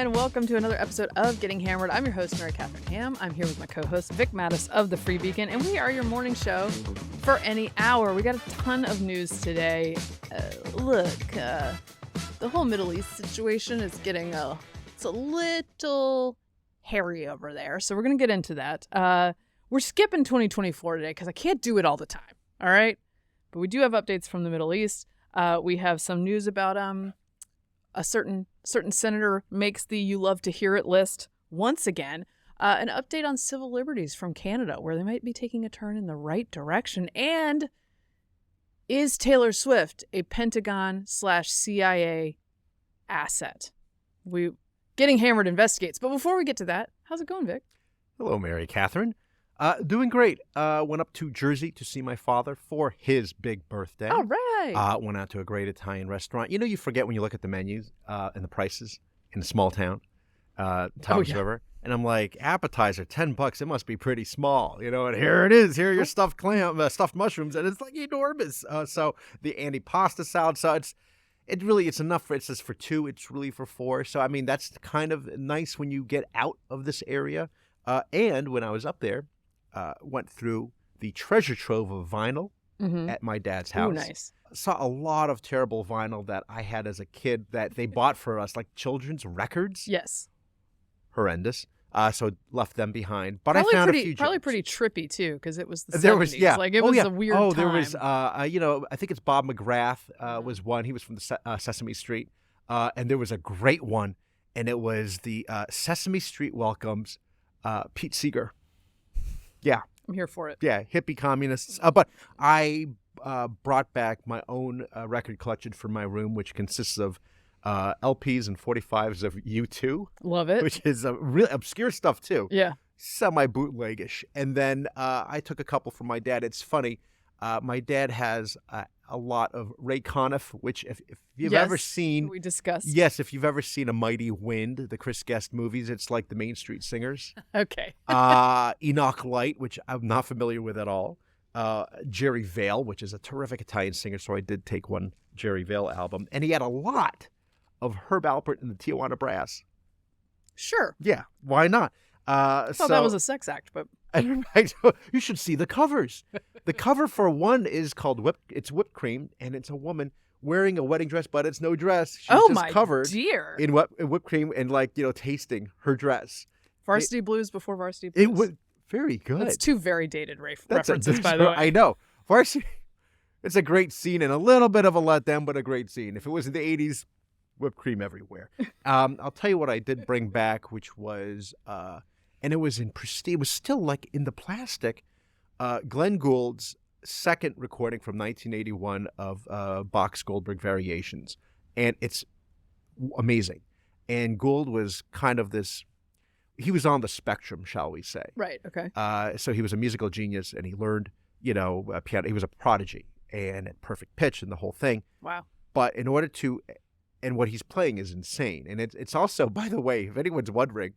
and welcome to another episode of Getting Hammered. I'm your host, Mary Catherine Ham. I'm here with my co-host, Vic Mattis of the Free Beacon, and we are your morning show for any hour. We got a ton of news today. The whole Middle East situation is getting it's a little hairy over there, so we're going to get into that. We're skipping 2024 today because I can't do it all the time, all right? But we do have updates from the Middle East. We have some news about a certain senator makes the you love to hear it list once again. An update on civil liberties from Canada, where they might be taking a turn in the right direction. And is Taylor Swift a Pentagon/CIA asset? Getting Hammered investigates. But before we get to that, how's it going, Vic? Hello, Mary Catherine. Doing great. Went up to Jersey to see my father for his big birthday. All right. Went out to a great Italian restaurant. You know, you forget when you look at the menus and the prices in a small town, Tom's River. And I'm like, appetizer, $10. It must be pretty small, you know. And here it is. Here are your stuffed mushrooms, and it's like enormous. So the antipasta salad. So it's enough. It's just for two. It's really for four. So I mean, that's kind of nice when you get out of this area. And when I was up there, went through the treasure trove of vinyl at my dad's house. Ooh, nice. Saw a lot of terrible vinyl that I had as a kid that they bought for us, like children's records. Yes. Horrendous. So left them behind. But probably I found a few probably gems. pretty trippy too, because it was the 70s. There was, yeah. Like it was a weird time. There was, I think it's Bob McGrath was one. He was from the Sesame Street. And there was a great one, and it was the Sesame Street welcomes Pete Seeger. Yeah. I'm here for it. Yeah, hippie communists. But I brought back my own record collection for my room, which consists of LPs and 45s of U2. Love it. Which is really obscure stuff, too. Yeah. Semi-bootlegish. And then I took a couple from my dad. It's funny. My dad has a lot of Ray Conniff, which if you've ever seen... we discussed. Yes, if you've ever seen A Mighty Wind, the Chris Guest movies, it's like the Main Street Singers. Okay. Enoch Light, which I'm not familiar with at all. Jerry Vale, which is a terrific Italian singer, so I did take one Jerry Vale album. And he had a lot of Herb Alpert and the Tijuana Brass. Sure. Yeah, why not? I thought that was a sex act, but... You should see the covers. The cover for one is called Whipped Cream, and it's a woman wearing a wedding dress, but it's no dress. She's just covered dear. in whipped cream and tasting her dress. Varsity Blues before Varsity Blues. It was very good. That's two very dated references, by the way. I know. Varsity, it's a great scene and a little bit of a letdown, but a great scene. If it was in the 80s, whipped cream everywhere. I'll tell you what I did bring back, which was... and it was in prestige. It was still like in the plastic. Glenn Gould's second recording from 1981 of Bach's Goldberg Variations. And it's amazing. And Gould was kind of he was on the spectrum, shall we say. Right, okay. So he was a musical genius, and he learned, piano. He was a prodigy and at perfect pitch and the whole thing. Wow. But in order to, and what he's playing is insane. And it's also, by the way, if anyone's wondering,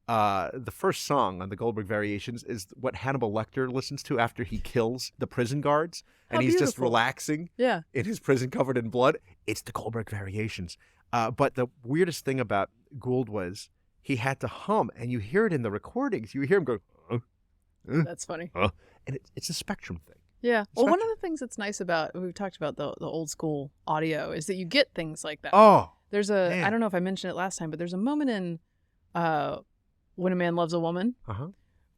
the first song on the Goldberg Variations is what Hannibal Lecter listens to after he kills the prison guards. And he's just relaxing in his prison covered in blood. It's the Goldberg Variations. But the weirdest thing about Gould was he had to hum, and you hear it in the recordings. You hear him go, That's funny. And it's a spectrum thing. Yeah. Well, one of the things that's nice about, we've talked about the old school audio, is that you get things like that. Oh. There's I don't know if I mentioned it last time, but there's a moment in When a Man Loves a Woman,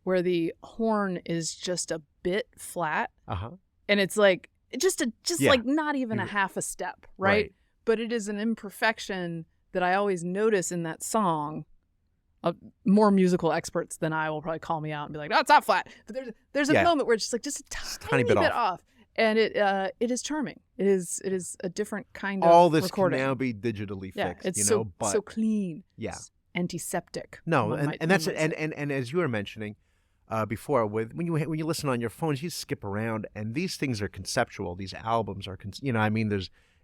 where the horn is just a bit flat, and it's like like not even a half a step, right? But it is an imperfection that I always notice in that song. More musical experts than I will probably call me out and be like, "No, it's not flat." But there's a moment where it's just a tiny bit off, and it is charming. It is a different kind of all this recording. Can now be digitally fixed. It's so clean. Yeah. It's antiseptic. No, and that's it. And as you were mentioning before, when you listen on your phones, you skip around, and these things are conceptual. These albums are,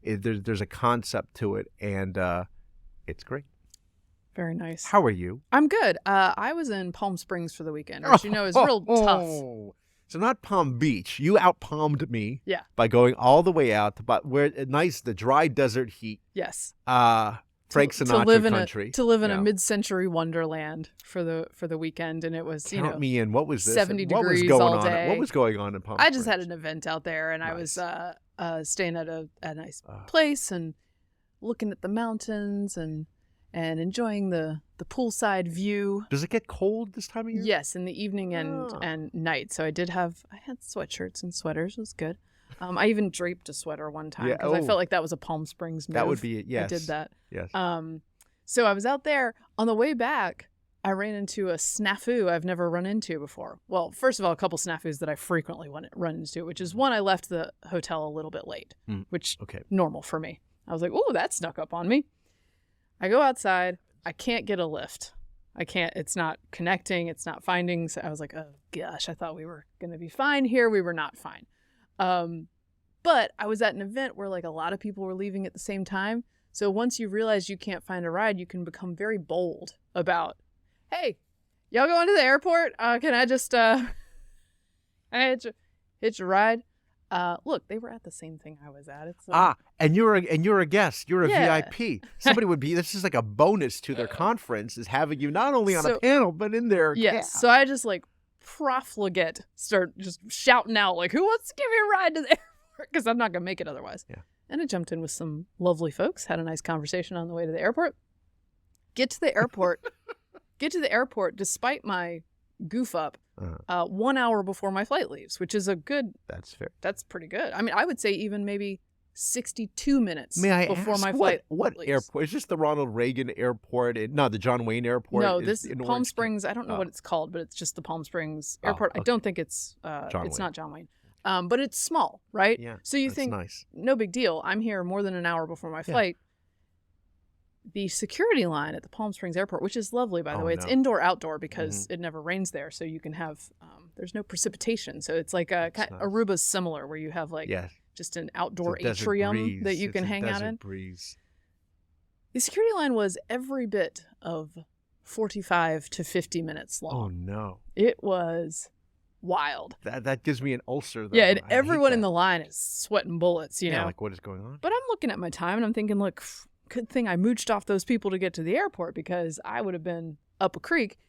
there's a concept to it, and it's great. Very nice. How are you? I'm good. I was in Palm Springs for the weekend, which is real tough. So not Palm Beach. You out-palmed me. Yeah. By going all the way out to where the dry desert heat. Yes. Frank Sinatra country. To live in a mid-century wonderland for the weekend, and it was Count me in. What was this? 70 what degrees was going all on? day. What was going on in Palm I Springs? just had an event out there, and Nice. I was staying at a nice place and looking at the mountains and enjoying the poolside view. Does it get cold this time of year? Yes, in the evening and night. So I had sweatshirts and sweaters. It was good. I even draped a sweater one time because I felt like that was a Palm Springs move. That would be it. Yes. I did that. Yes. So I was out there. On the way back, I ran into a snafu I've never run into before. Well, first of all, a couple snafus that I frequently run into, which is one, I left the hotel a little bit late, which normal for me. I was like, oh, that snuck up on me. I go outside. I can't get a lift. I can't. It's not connecting. It's not finding. So I was like, oh, gosh, I thought we were going to be fine here. We were not fine. But I was at an event where like a lot of people were leaving at the same time. So once you realize you can't find a ride, you can become very bold about, hey, y'all going to the airport? Can I just hitch a ride? Look, they were at the same thing I was at. It's and you're a guest. You're a VIP. Somebody would be. This is like a bonus to their conference, is having you not only on a panel but in their cab. So I just like profligate start just shouting out like, who wants to give me a ride to the airport? Because I'm not gonna make it otherwise. Yeah. And I jumped in with some lovely folks, had a nice conversation on the way to the airport. Get to the airport despite my goof up 1 hour before my flight leaves, which is a good. That's fair. That's pretty good. I mean, I would say even maybe 62 minutes before ask my flight. What leaves. airport? Is this the Ronald Reagan Airport? The John Wayne Airport? No, this Palm Springs. I don't know what it's called, but it's just the Palm Springs Airport. I don't think it's not John Wayne. But it's small, right? Yeah. So you think, nice. No big deal. I'm here more than an hour before my flight. The security line at the Palm Springs Airport, which is lovely, by the way, it's indoor, outdoor because it never rains there. So you can have, there's no precipitation. So it's like Aruba's similar, where you have like just an outdoor atrium that you can hang out in. Breeze. The security line was every bit of 45 to 50 minutes long. Oh, no. It was wild. That gives me an ulcer, though. Yeah, and everyone in the line is sweating bullets, you know. Like, what is going on? But I'm looking at my time and I'm thinking, look, good thing I mooched off those people to get to the airport, because I would have been up a creek.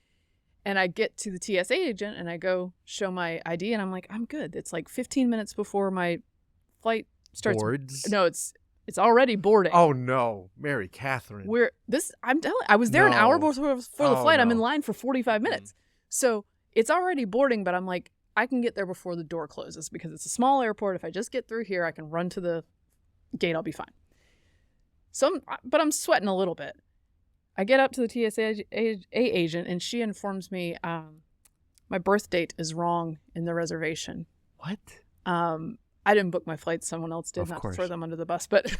And I get to the TSA agent and I go show my ID and I'm like, I'm good. It's like 15 minutes before my flight starts. Boards? No, it's already boarding. Oh no, Mary Catherine. I'm telling. I was there an hour before the flight. No. I'm in line for 45 minutes. So it's already boarding, but I'm like, I can get there before the door closes because it's a small airport. If I just get through here, I can run to the gate. I'll be fine. But I'm sweating a little bit. I get up to the TSA agent and she informs me my birth date is wrong in the reservation. What? I didn't book my flight. Someone else did, not to throw them under the bus. But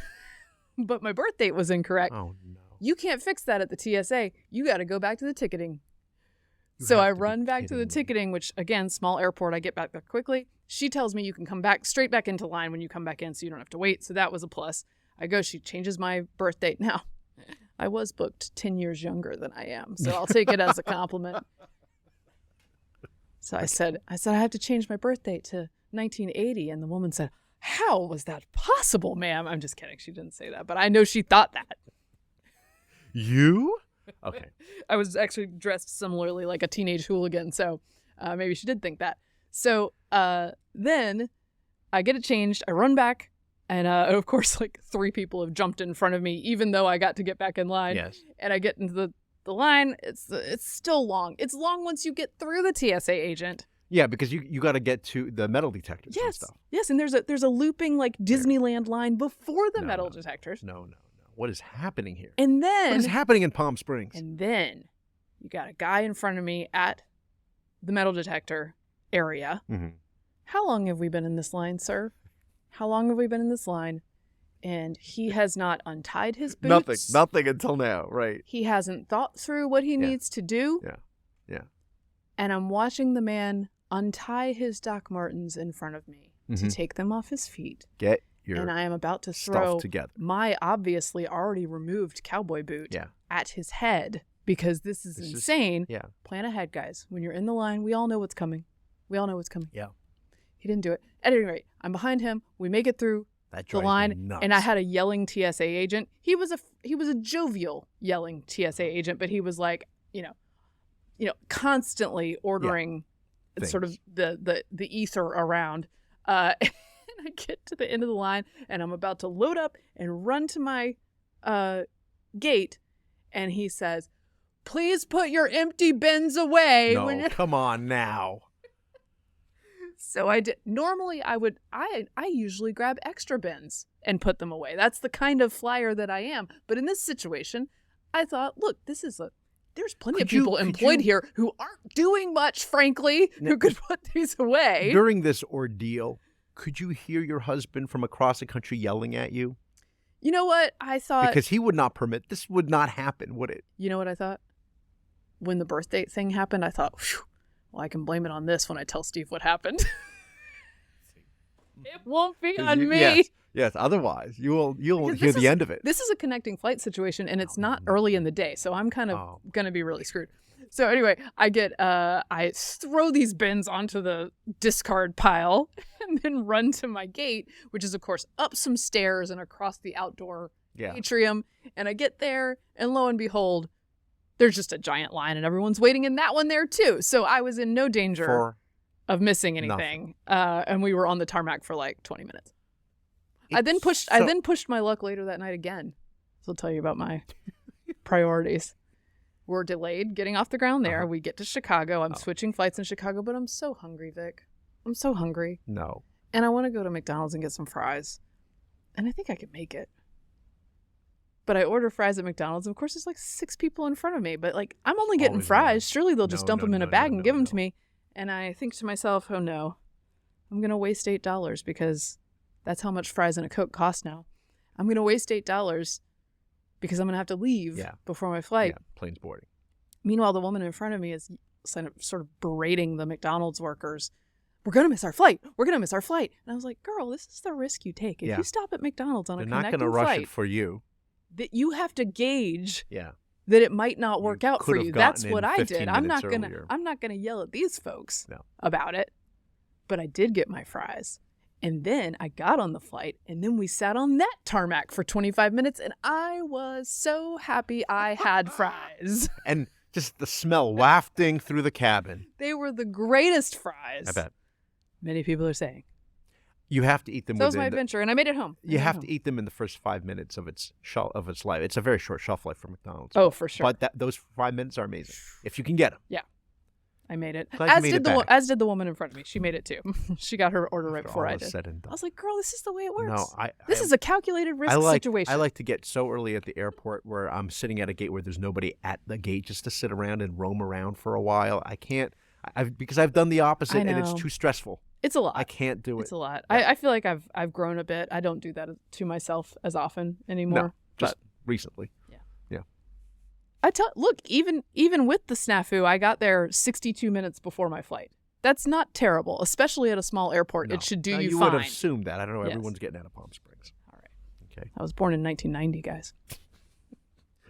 my birth date was incorrect. Oh, no. You can't fix that at the TSA. You got to go back to the ticketing. So I run back to the ticketing, which, again, small airport. I get back there quickly. She tells me you can come back straight back into line when you come back in, so you don't have to wait. So that was a plus. I go. She changes my birth date. Now, I was booked 10 years younger than I am, so I'll take it as a compliment. So I said, I have to change my birth date to 1980. And the woman said, how was that possible, ma'am? I'm just kidding. She didn't say that, but I know she thought that. You? Okay. I was actually dressed similarly like a teenage hooligan, so maybe she did think that. So then I get it changed. I run back, and of course, like 3 people have jumped in front of me, even though I got to get back in line. Yes. And I get into the line. It's still long. It's long once you get through the TSA agent. Yeah, because you got to get to the metal detectors and stuff. Yes, and there's a looping like Disneyland line before the metal detectors. No. What is happening here? And then... What is happening in Palm Springs? And then you got a guy in front of me at the metal detector area. Mm-hmm. How long have we been in this line, sir? How long have we been in this line? And he has not untied his boots. Nothing until now, right. He hasn't thought through what he needs to do. Yeah. And I'm watching the man untie his Doc Martens in front of me to take them off his feet. And I am about to throw together. my obviously already removed cowboy boot at his head, because this is insane. Plan ahead, guys. When you're in the line, we all know what's coming. Yeah. He didn't do it. At any rate, I'm behind him. We make it through. That the drives line, me nuts. and I had a yelling TSA agent. He was a jovial yelling TSA agent, but he was like, constantly ordering sort of the ether around. And I get to the end of the line, and I'm about to load up and run to my gate, and he says, "Please put your empty bins away." No, come on now. So I did. Normally, I usually grab extra bins and put them away. That's the kind of flyer that I am. But in this situation, I thought, look, there's plenty of people employed here who aren't doing much, frankly, who could put these away. During this ordeal, could you hear your husband from across the country yelling at you? You know what I thought? Because he would not permit. This would not happen, would it? You know what I thought? When the birth date thing happened, I thought, whew, well, I can blame it on this when I tell Steve what happened. It won't be on me. Yes. Otherwise, you'll hear the end of it. This is a connecting flight situation, and it's not early in the day, so I'm kind of going to be really screwed. So anyway, I throw these bins onto the discard pile and then run to my gate, which is, of course, up some stairs and across the outdoor atrium. And I get there, and lo and behold, there's just a giant line, and everyone's waiting in that one there, too. So I was in no danger of missing anything. And we were on the tarmac for like 20 minutes. I then pushed my luck later that night again. So I'll tell you about my priorities. We're delayed getting off the ground there. We get to Chicago. I'm switching flights in Chicago, but I'm so hungry, Vic. I'm so hungry. No. And I want to go to McDonald's and get some fries. And I think I can make it. But I order fries at McDonald's. And of course, there's like 6 people in front of me. But like, I'm only getting fries. Surely they'll just dump them in a bag and give them to me. And I think to myself, oh no, I'm going to waste $8 because that's how much fries and a Coke cost now. I'm going to waste $8 because I'm going to have to leave before my flight. Yeah, plane's boarding. Meanwhile, the woman in front of me is sort of berating the McDonald's workers. We're going to miss our flight. We're going to miss our flight. And I was like, girl, this is the risk you take. If you stop at McDonald's on a connecting flight. They're not going to rush it for you. That you have to gauge that it might not work out for you. That's what I did. I'm not gonna yell at these folks about it. But I did get my fries. And then I got on the flight, and then we sat on that tarmac for 25 minutes, and I was so happy I had fries. And just the smell wafting through the cabin. They were the greatest fries. I bet. Many people are saying. You have to eat them. So that was my adventure, and I made it home. You have to eat them in the first 5 minutes of its life. It's a very short shelf life for McDonald's. Oh, for sure. But those 5 minutes are amazing if you can get them. Yeah, I made it. As did the woman in front of me. She made it too. She got her order right before I did. Said and done. I was like, "Girl, this is the way it works. No, this is a calculated risk situation." I like to get so early at the airport where I'm sitting at a gate where there's nobody at the gate just to sit around and roam around for a while. I can't, because I've done the opposite and it's too stressful. It's a lot. I can't do it. It's a lot. Yeah. I feel like I've grown a bit. I don't do that to myself as often anymore. No, just recently. Yeah. Look, even with the snafu, I got there 62 minutes before my flight. That's not terrible, especially at a small airport. No. It should do you fine. You would have assumed that. I don't know. Yes. Everyone's getting out of Palm Springs. All right. Okay. I was born in 1990, guys.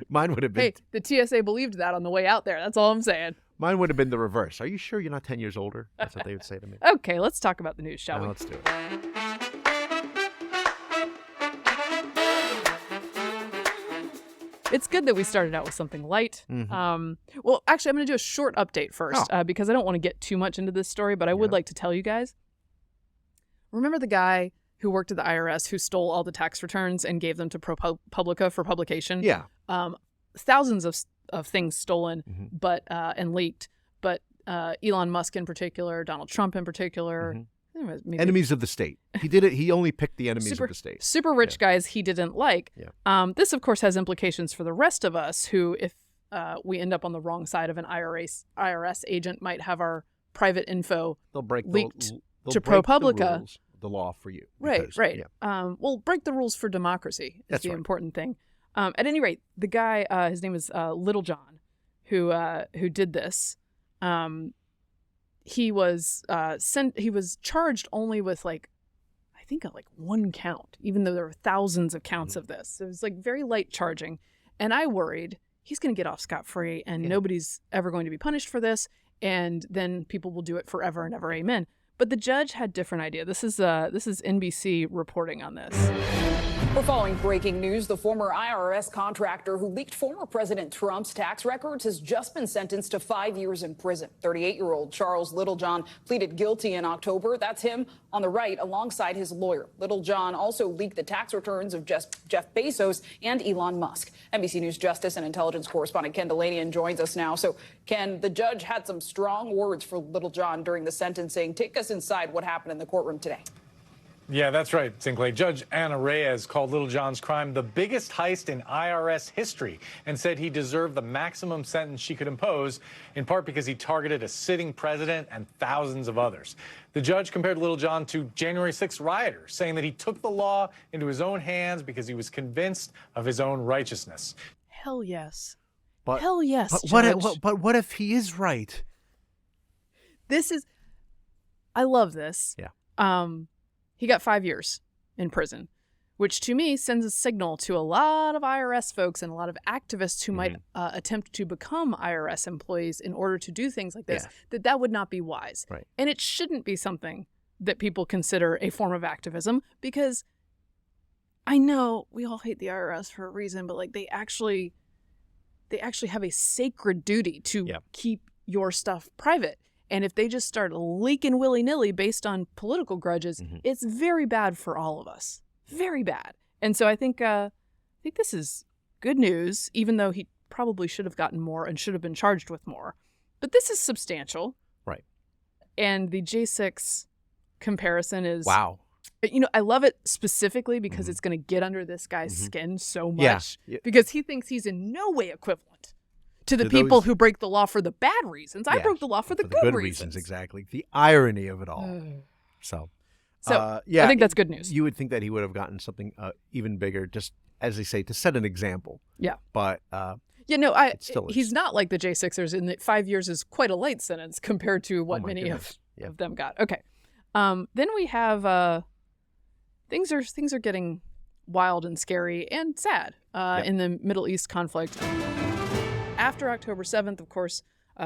Mine would have been. Hey, the TSA believed that on the way out there. That's all I'm saying. Mine would have been the reverse. Are you sure you're not 10 years older? That's what they would say to me. Okay, let's talk about the news, shall we? Let's do it. It's good that we started out with something light. Mm-hmm. Well, actually, I'm going to do a short update first because I don't want to get too much into this story, but I would like to tell you guys. Remember the guy who worked at the IRS who stole all the tax returns and gave them to ProPublica for publication? Yeah. Thousands of things stolen, but and leaked. But Elon Musk in particular, Donald Trump in particular. Maybe. Enemies of the state. He did it. He only picked the enemies of the state. Super rich guys he didn't like. Yeah. This, of course, has implications for the rest of us who, if we end up on the wrong side of an IRS agent, might have our private info leaked to ProPublica. The law for you. Right. Yeah. We'll break the rules for democracy is the important thing. At any rate, the guy, his name is Little John, who did this. He was He was charged only with I think one count, even though there were thousands of counts of this. It was very light charging, and I worried he's going to get off scot-free, and nobody's ever going to be punished for this, and then people will do it forever and ever. Amen. But the judge had different idea. This is NBC reporting on this. We're following breaking news. The former IRS contractor who leaked former President Trump's tax records has just been sentenced to 5 years in prison. 38-year-old Charles Littlejohn pleaded guilty in October. That's him on the right alongside his lawyer. Littlejohn also leaked the tax returns of Jeff Bezos and Elon Musk. NBC News Justice and Intelligence correspondent Ken Delanian joins us now. So, Ken, the judge had some strong words for Littlejohn during the sentencing. Take us inside what happened in the courtroom today. Yeah, that's right, Sinclair. Judge Anna Reyes called Littlejohn's crime the biggest heist in IRS history and said he deserved the maximum sentence she could impose, in part because he targeted a sitting president and thousands of others. The judge compared Littlejohn to January 6th rioters, saying that he took the law into his own hands because he was convinced of his own righteousness. Hell yes. But, Hell yes, but what if he is right? I love this. Yeah. He got 5 years in prison, which to me sends a signal to a lot of IRS folks and a lot of activists who might attempt to become IRS employees in order to do things like this, that would not be wise. Right. And it shouldn't be something that people consider a form of activism, because I know we all hate the IRS for a reason, but like they actually have a sacred duty to keep your stuff private. And if they just start leaking willy-nilly based on political grudges, it's very bad for all of us. Very bad. And so I think this is good news, even though he probably should have gotten more and should have been charged with more. But this is substantial. Right. And the J6 comparison is... Wow. You know, I love it specifically because it's going to get under this guy's skin so much. Because he thinks he's in no way equivalent to the people who break the law for the bad reasons. I broke the law for the good reasons. Exactly. The irony of it all. So I think that's good news. You would think that he would have gotten something even bigger, just as they say, to set an example. Yeah. But he's not like the J6ers in that 5 years is quite a light sentence compared to what many of them got. Okay. Then we have things are getting wild and scary and sad in the Middle East conflict. After October 7th, of course,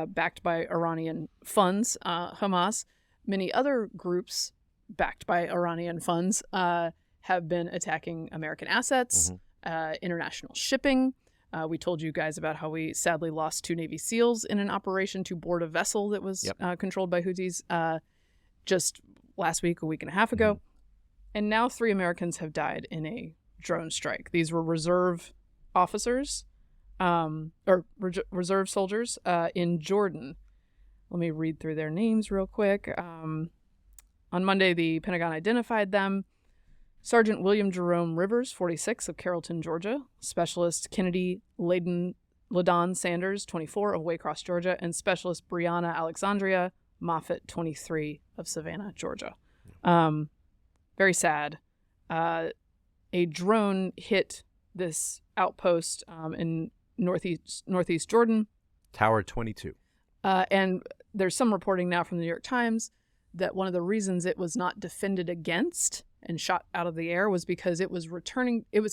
backed by Iranian funds, Hamas, many other groups backed by Iranian funds have been attacking American assets, international shipping. We told you guys about how we sadly lost 2 Navy SEALs in an operation to board a vessel that was controlled by Houthis just last week, a week and a half ago. And now 3 Americans have died in a drone strike. These were reserve officers. Reserve soldiers in Jordan. Let me read through their names real quick. On Monday, the Pentagon identified them. Sergeant William Jerome Rivers, 46, of Carrollton, Georgia. Specialist Kennedy Ladon Sanders, 24, of Waycross, Georgia. And Specialist Brianna Alexandria Moffitt, 23, of Savannah, Georgia. Very sad. A drone hit this outpost in northeast Jordan. Tower 22. And there's some reporting now from the New York Times that one of the reasons it was not defended against and shot out of the air was because it was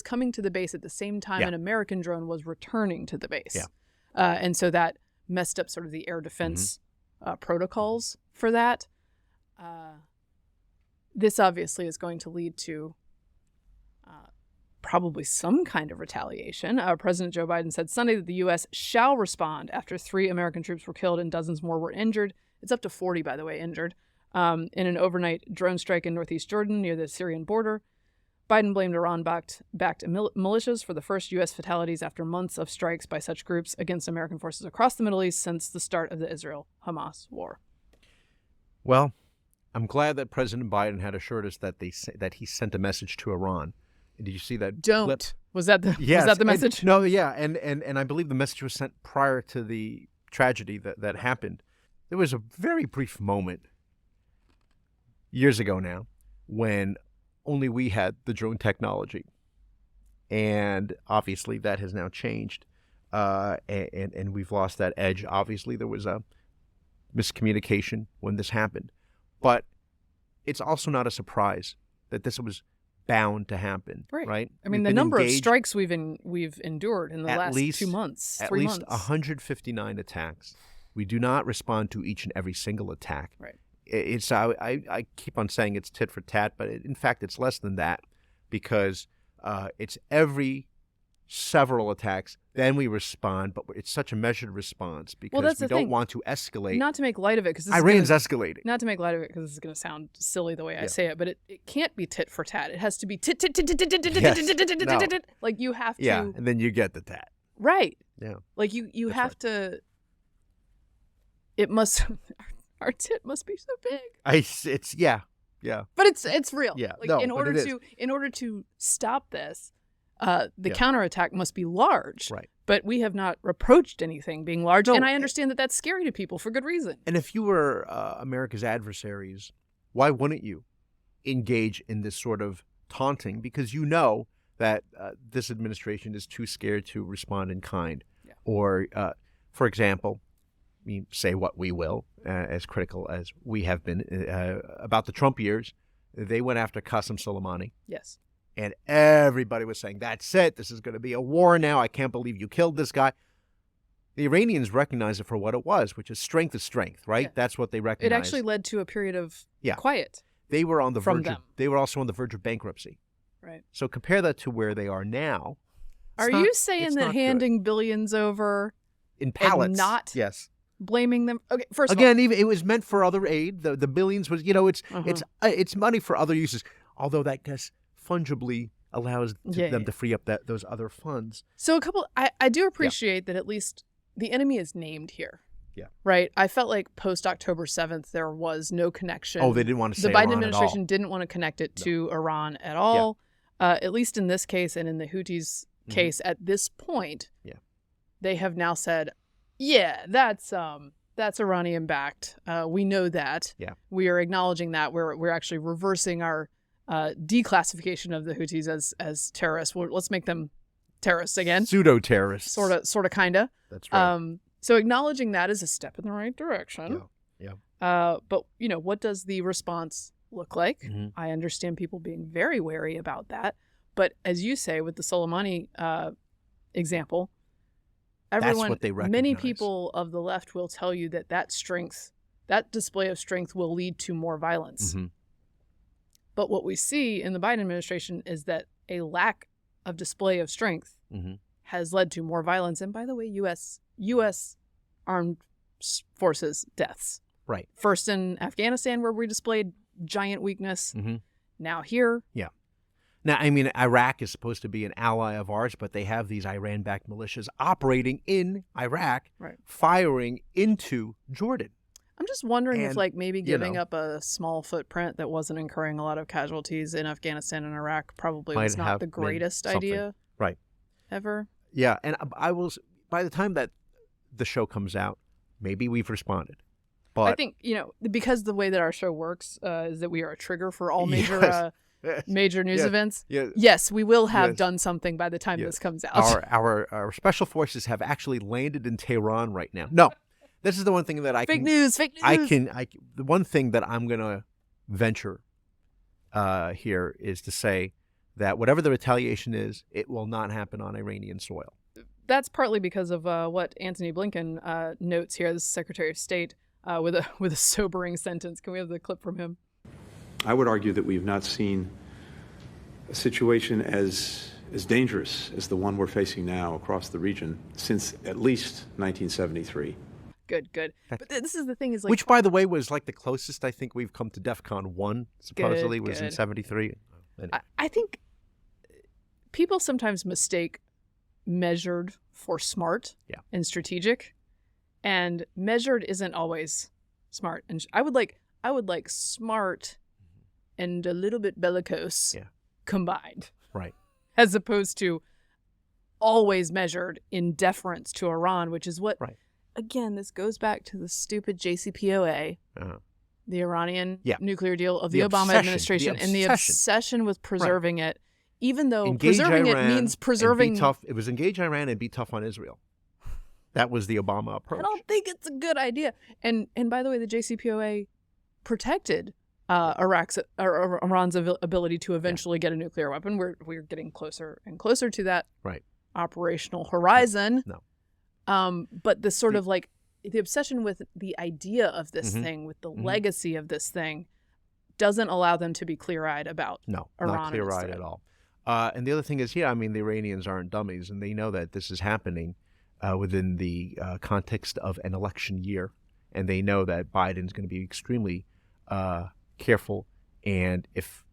coming to the base at the same time an American drone was returning to the base. And so that messed up sort of the air defense protocols for that. This obviously is going to lead to probably some kind of retaliation. President Joe Biden said Sunday that the U.S. shall respond after 3 American troops were killed and dozens more were injured. It's up to 40, by the way, injured, in an overnight drone strike in northeast Jordan near the Syrian border. Biden blamed Iran-backed militias for the first U.S. fatalities after months of strikes by such groups against American forces across the Middle East since the start of the Israel-Hamas war. Well, I'm glad that President Biden had assured us that he sent a message to Iran. Did you see that? Don't. Clip? Was that the message? And I believe the message was sent prior to the tragedy that happened. There was a very brief moment years ago now when only we had the drone technology. And obviously that has now changed. And we've lost that edge. Obviously there was a miscommunication when this happened. But it's also not a surprise that this was bound to happen, right? I mean, the number of strikes we've endured in the last 2 months, 3 months. At least 159 attacks. We do not respond to each and every single attack. Right. I keep on saying it's tit for tat, but in fact it's less than that, because it's every several attacks, then we respond, but it's such a measured response because we don't want to escalate. Not to make light of it, because Iran's escalating. Not to make light of it, because this is going to sound silly the way I say it, but it can't be tit for tat. It has to be tit tit tit tit tit tit tit tit tit tit. Like you have to. Yeah, and then you get the tat. Right. Yeah. Like you have to. It must. Our tit must be so big. It's yeah. But it's real. Yeah. Like no, in order to stop this, the counterattack must be large. Right. But we have not approached anything being large, No, and I understand that that's scary to people for good reason. And if you were America's adversaries, why wouldn't you engage in this sort of taunting? Because you know that this administration is too scared to respond in kind. Yeah. Or, for example, we say what we will, as critical as we have been about the Trump years. They went after Qasem Soleimani. Yes. And everybody was saying, that's it. This is going to be a war now. I can't believe you killed this guy. The Iranians recognize it for what it was, which is strength, right? Yeah. That's what they recognize. It actually led to a period of quiet. They were on the from verge. them. They were also on the verge of bankruptcy. Right. So compare that to where they are now. Are you saying that handing billions over in pallets, and not yes, blaming them? Okay, first again, of all, even it was meant for other aid. The billions was, it's money for other uses. Although that gets fungibly allows them to free up those other funds. So I do appreciate that at least the enemy is named here. Yeah. Right. I felt like post October 7th there was no connection. Oh, they didn't want to say the Biden Iran administration didn't want to connect it to Iran at all. Yeah. At least in this case and in the Houthis' case at this point. Yeah. They have now said, that's Iranian backed. We know that. Yeah. We are acknowledging that. We're actually reversing our declassification of the Houthis as terrorists. Let's make them terrorists again. Pseudo-terrorists. Sort of, kind of. That's right. So acknowledging that is a step in the right direction. Yeah. But, what does the response look like? Mm-hmm. I understand people being very wary about that. But as you say, with the Soleimani example, that's what they recognize. Many people of the left will tell you that display of strength will lead to more violence. Mm-hmm. But what we see in the Biden administration is that a lack of display of strength has led to more violence. And by the way, U.S. armed forces deaths. Right. First in Afghanistan, where we displayed giant weakness. Mm-hmm. Now here. Yeah. Now, I mean, Iraq is supposed to be an ally of ours, but they have these Iran-backed militias operating in Iraq, firing into Jordan. I'm just wondering if maybe giving up a small footprint that wasn't incurring a lot of casualties in Afghanistan and Iraq probably was not the greatest idea ever. Yeah, and I will, by the time that the show comes out, maybe we've responded. But I think, because the way that our show works is that we are a trigger for all major major news events. Yes, we will have done something by the time this comes out. Our special forces have actually landed in Tehran right now. No. This is the one thing that I fake news. The one thing that I'm going to venture here is to say that whatever the retaliation is, it will not happen on Iranian soil. That's partly because of what Antony Blinken notes here, the Secretary of State, with a sobering sentence. Can we have the clip from him? I would argue that we've not seen a situation as dangerous as the one we're facing now across the region since at least 1973. Good. But this is the thing is which, by the way, was like the closest I think we've come to DEFCON 1, supposedly, was in 73. Anyway. I think people sometimes mistake measured for smart and strategic, and measured isn't always smart. And I would like smart and a little bit bellicose combined. Right. As opposed to always measured in deference to Iran, which is what... Right. Again, this goes back to the stupid JCPOA, the Iranian nuclear deal of the Obama administration, and the obsession with preserving it, even though preserving it means preserving... It was engage Iran and be tough on Israel. That was the Obama approach. I don't think it's a good idea. And by the way, the JCPOA protected Iran's ability to eventually get a nuclear weapon. We're getting closer and closer to that operational horizon. No. But this sort of the obsession with the idea of this thing, with the legacy of this thing, doesn't allow them to be clear-eyed about Iran. Not clear-eyed at all. And the other thing is, the Iranians aren't dummies, and they know that this is happening within the context of an election year, and they know that Biden's going to be extremely careful and, if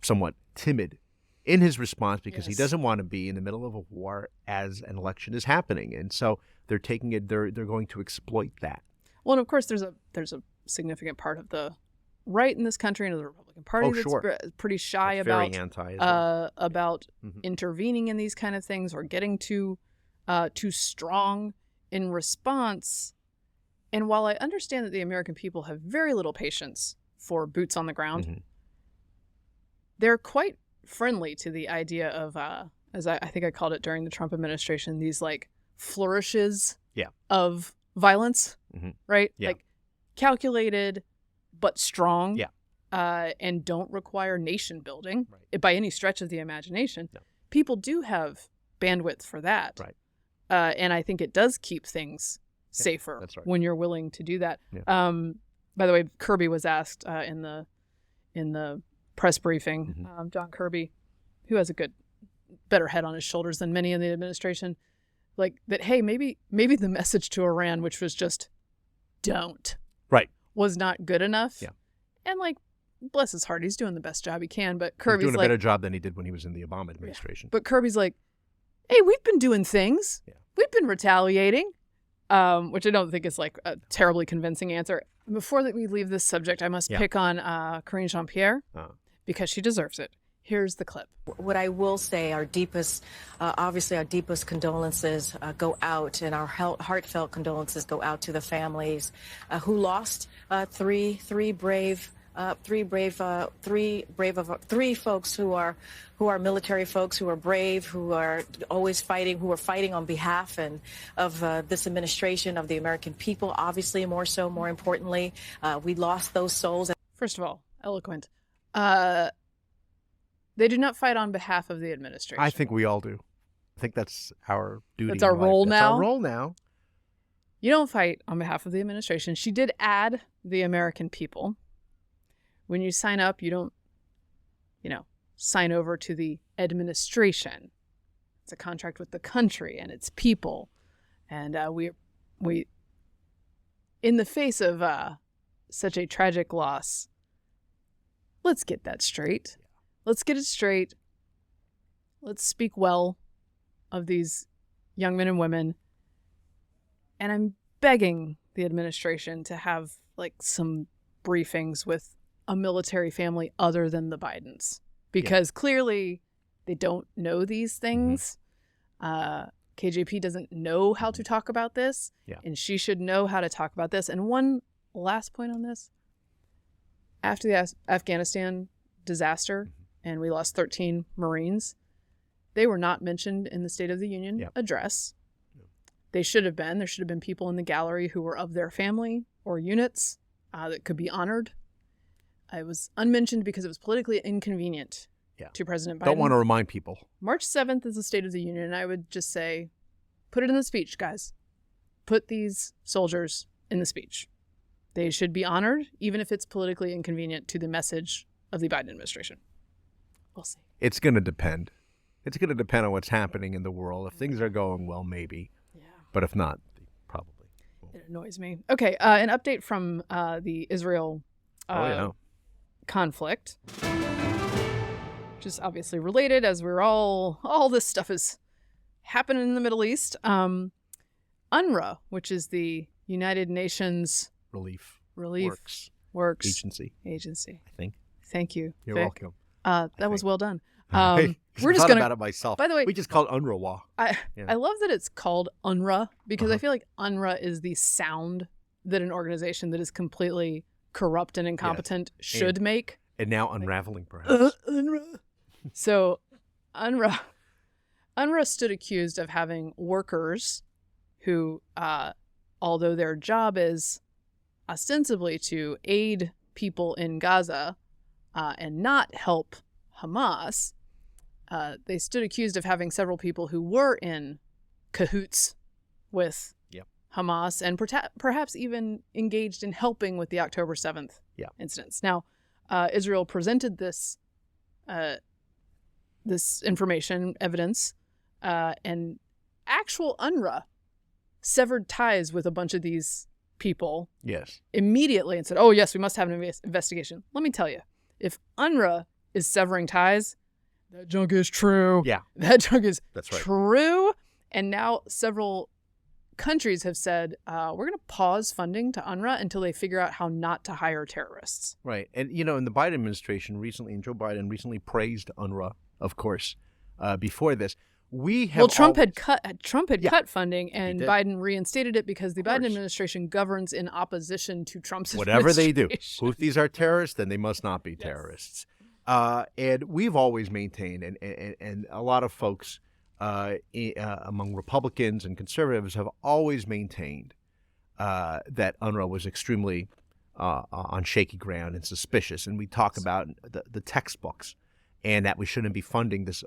somewhat timid, in his response, because he doesn't want to be in the middle of a war as an election is happening, and so they're taking it. They're going to exploit that. Well, and of course, there's a significant part of the right in this country and of the Republican Party that's pretty shy about intervening in these kind of things or getting too strong in response. And while I understand that the American people have very little patience for boots on the ground, they're quite friendly to the idea of, as I think I called it during the Trump administration, these like flourishes of violence, right? Yeah. Like calculated but strong, and don't require nation building by any stretch of the imagination. No. People do have bandwidth for that. Right. And I think it does keep things safer when you're willing to do that. Yeah. By the way, Kirby was asked in the press briefing, John Kirby, who has better head on his shoulders than many in the administration, like that, hey, maybe the message to Iran, which was just don't, was not good enough. Yeah. And like, bless his heart, he's doing the best job he can, but Kirby's doing a better job than he did when he was in the Obama administration. But Kirby's like, hey, we've been doing things. Yeah. We've been retaliating, which I don't think is like a terribly convincing answer. Before that we leave this subject, I must pick on Karine Jean-Pierre because she deserves it. Here's the clip. What I will say, obviously our deepest condolences go out, and our heartfelt condolences go out to the families who lost three folks who are military folks, who are brave, who are always fighting, who are fighting on behalf of this administration, of the American people. Obviously, more importantly, we lost those souls. First of all, eloquent. They do not fight on behalf of the administration. I think we all do. I think that's our duty. That's our role now. That's our role now. You don't fight on behalf of the administration. She did add the American people. When you sign up, you don't, sign over to the administration. It's a contract with the country and its people. And we, in the face of such a tragic loss, let's get that straight. Let's get it straight. Let's speak well of these young men and women. And I'm begging the administration to have like some briefings with a military family other than the Bidens, because clearly they don't know these things. KJP doesn't know how to talk about this, and she should know how to talk about this. And one last point on this. After the Afghanistan disaster, and we lost 13 Marines, they were not mentioned in the State of the Union address. They should have been. There should have been people in the gallery who were of their family or units that could be honored. It was unmentioned because it was politically inconvenient to President Biden. Don't want to remind people. March 7th is the State of the Union, and I would just say, put it in the speech, guys. Put these soldiers in the speech. They should be honored, even if it's politically inconvenient to the message of the Biden administration. We'll see. It's going to depend. It's going to depend on what's happening in the world. If things are going well, maybe. Yeah. But if not, probably won't. It annoys me. Okay, an update from the Israel conflict, which is obviously related, as we're all this stuff is happening in the Middle East. UNRWA, which is the United Nations Relief Works Agency, I think. Thank you. You're Vic. welcome. That was well done. We're just about it myself. By the way, we just call it UNRWA. I love that it's called UNRWA because I feel like UNRWA is the sound that an organization that is completely corrupt and incompetent should make. And now unraveling, perhaps. UNRWA. So, UNRWA stood accused of having workers who, although their job is ostensibly to aid people in Gaza and not help Hamas, they stood accused of having several people who were in cahoots with Hamas and perhaps even engaged in helping with the October 7th incidents. Now, Israel presented this information, evidence, and actual UNRWA severed ties with a bunch of these people immediately and said, oh, yes, we must have an investigation. Let me tell you, if UNRWA is severing ties, that junk is true. Yeah. That junk is That's right. true. And now several countries have said, we're going to pause funding to UNRWA until they figure out how not to hire terrorists. Right. And, in the Biden administration recently, and Joe Biden recently praised UNRWA, of course, before this. Trump had cut funding, and Biden reinstated it because the Biden administration governs in opposition to Trump's whatever they do. administration. Houthis are terrorists, then they must not be terrorists. And we've always maintained, and a lot of folks among Republicans and conservatives have always maintained that UNRWA was extremely on shaky ground and suspicious. And we talk about the textbooks and that we shouldn't be funding this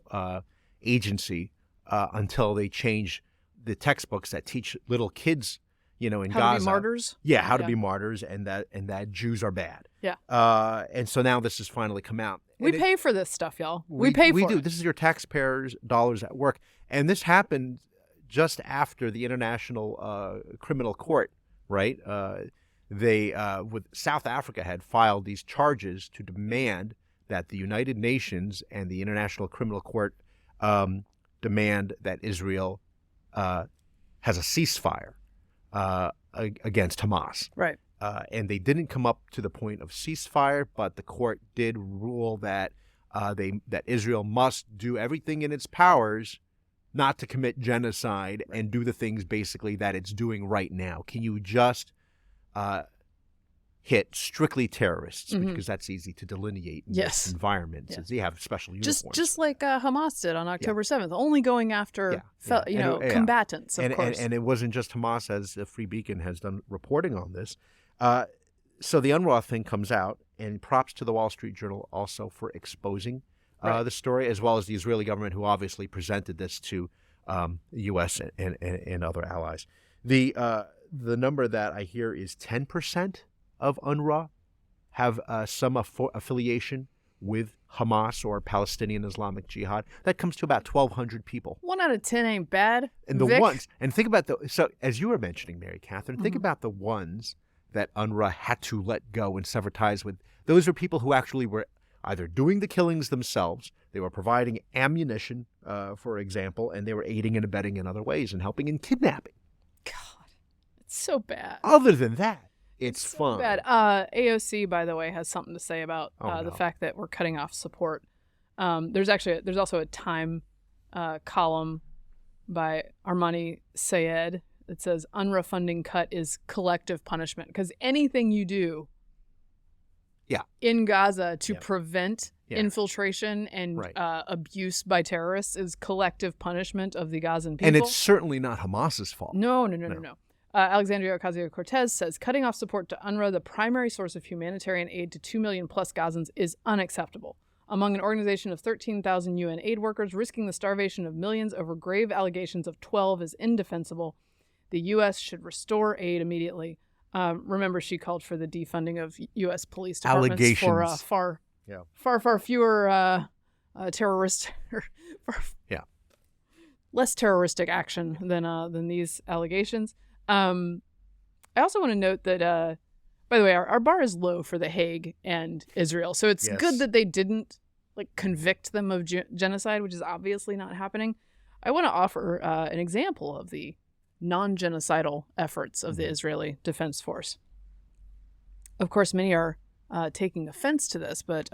agency until they change the textbooks that teach little kids, in How Gaza. to be martyrs? Yeah, how to be martyrs, and that Jews are bad. Yeah. And so now this has finally come out. We pay for this stuff, y'all. We pay for it. We do. This is your taxpayers' dollars at work. And this happened just after the International Criminal Court, right? With South Africa had filed these charges to demand that the United Nations and the International Criminal Court demand that Israel has a ceasefire against Hamas. Right. And they didn't come up to the point of ceasefire, but the court did rule that that Israel must do everything in its powers not to commit genocide and do the things basically that it's doing right now. Can you just hit strictly terrorists, because that's easy to delineate in this environment since they have special uniforms. Just like Hamas did on October 7th, only going after combatants, of course. And it wasn't just Hamas, as the Free Beacon has done reporting on this. So the UNRWA thing comes out, and props to the Wall Street Journal also for exposing the story, as well as the Israeli government, who obviously presented this to the U.S. and other allies. The number that I hear is 10% of UNRWA have some affiliation with Hamas or Palestinian Islamic Jihad. That comes to about 1,200 people. 1 out of 10 ain't bad. And the Vic? ones, and think about so as you were mentioning, Mary Catherine, think about the ones that UNRWA had to let go and sever ties with. Those are people who actually were either doing the killings themselves, they were providing ammunition, for example, and they were aiding and abetting in other ways and helping in kidnapping. God, it's so bad. Other than that, it's fun. Bad. AOC, by the way, has something to say about the fact that we're cutting off support. There's also a Time column by Armani Sayed that says UNRWA funding cut is collective punishment, because anything you do in Gaza to prevent infiltration and abuse by terrorists is collective punishment of the Gazan people. And it's certainly not Hamas's fault. No. Alexandria Ocasio-Cortez says cutting off support to UNRWA, the primary source of humanitarian aid to 2 million plus Gazans, is unacceptable. Among an organization of 13,000 UN aid workers, risking the starvation of millions over grave allegations of 12 is indefensible. The U.S. should restore aid immediately. Remember, she called for the defunding of U.S. police departments for far fewer terrorist, less terroristic action than these allegations. I also want to note that, by the way, our bar is low for The Hague and Israel, so it's good that they didn't convict them of genocide, which is obviously not happening. I want to offer an example of the non-genocidal efforts of the Israeli Defense Force. Of course, many are taking offense to this, but